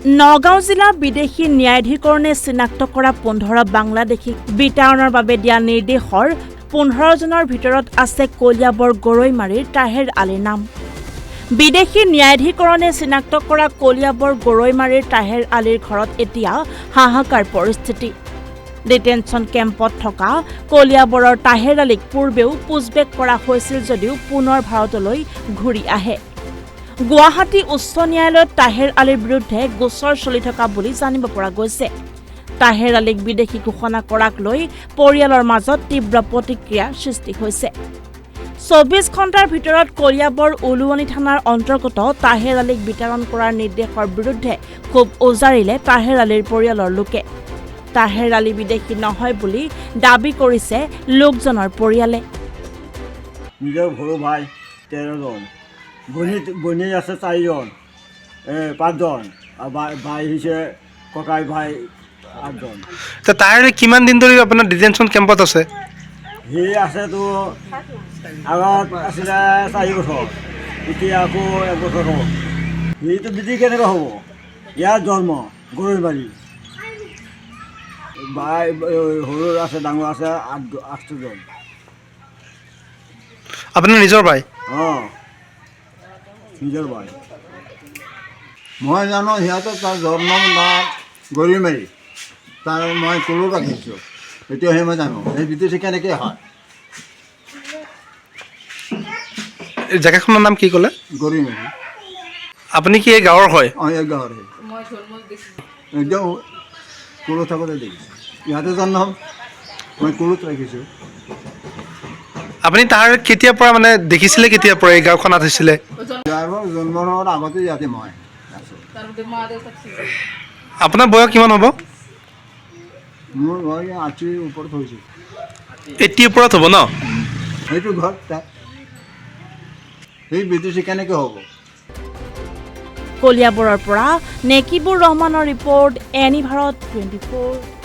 নগাঁও জিলা বিদেশী ন্যায়াধিকৰণে চিনাক্ত কৰা 15 বাংলাদেশীক বিতাড়নৰ বাবে দিয়া নিৰ্দেশৰ 15 জনৰ ভিতৰত আছে কলিয়াবৰ গৰৈমাৰীৰ তাহেৰ আলীৰ নাম। বিদেশী ন্যায়াধিকৰণে চিনাক্ত কৰা কলিয়াবৰ গৰৈমাৰীৰ তাহেৰ আলীৰ ঘৰত এতিয়া হাহাকাৰ পৰিস্থিতি। ডিটেনশ্যন কেম্পত থকা কলিয়াবৰৰ তাহেৰ আলীক পূৰ্বেও পুছবেক কৰা হৈছিল যদিও পুনৰ ভাৰতলৈ ঘূৰি আহে। গুৱাহাটী উচ্চ ন্যায়ালয়ত তাহেৰ আলীৰ বিৰুদ্ধে গোচৰ চলি থকা বুলি জানিব পৰা গৈছে। তাহেৰ আলীক বিদেশী ঘোষণা কৰাক লৈ পৰিয়ালৰ মাজত তীব্ৰ প্ৰতিক্ৰিয়া সৃষ্টি হৈছে। 24 ঘণ্টাৰ ভিতৰত কলিয়াবৰ উলুৱনি থানাৰ অন্তৰ্গত তাহেৰ আলীক বিতৰণ কৰাৰ নিৰ্দেশৰ বিৰুদ্ধে খুব উজাৰিলে তাহেৰ আলীৰ পৰিয়ালৰ লোকে। তাহেৰ আলী বিদেশী নহয় বুলি দাবী কৰিছে লোকজনৰ পৰিয়ালে। নিজৰ সৰু ভাই 13 জন, বনি আছে 4 জন, 5 জন, আৰু ভাই হৈছে ককাই ভাই 8 জন। তাহেৰ কিমান দিন ধৰি আপোনাৰ ডিটেনশ্যন কেম্পত আছে? সি আছেতো আগত আছিলে 4 বছৰ, এতিয়া আকৌ 1 বছৰ হ'ল। সিটো বিধি কেনেকৈ হ'ব? ইয়াৰ জন্ম গৰৈমাৰী। ভাই সৰু আছে, ডাঙৰ আছে 8 জন। আপোনাৰ নিজৰ ভাই? অঁ, নিজৰ ভাই। মই জানো সিহঁতৰ তাৰ জন্ম নাম গৰৈমাৰী, তাৰ মই কলত ৰাখিছোঁ, এতিয়াহে মই জানো সেই বিদেশী কেনেকৈ হয়। জেগাখনৰ নাম কি ক'লে? গৰৈমাৰী। আপুনি কি এই গাঁৱৰ হয়? অঁ, এই গাঁৱৰে। একদম কলত থাকোঁতে দেখিছোঁ, ইয়াতে জন্ম মই কলত ৰাখিছোঁ। আপুনি তাৰ কেতিয়াৰ পৰা মানে দেখিছিলে, কেতিয়াৰ পৰা এই গাঁওখনত হৈছিলে? জন্ম হোৱাৰ আগতে ইয়াতে মই আছোঁ। আপোনাৰ বয়স কিমান হ'ব? মোৰ বয়স 80 ওপৰত হৈছে। 80 ওপৰত হ'ব ন? সেইটো ঘৰ তাত সেই বিদেশী কেনেকৈ হ'ব? কলিয়াবৰৰ পৰা নেকিবুৰ ৰহমানৰ ৰিপৰ্ট, এনি ভাৰত 24।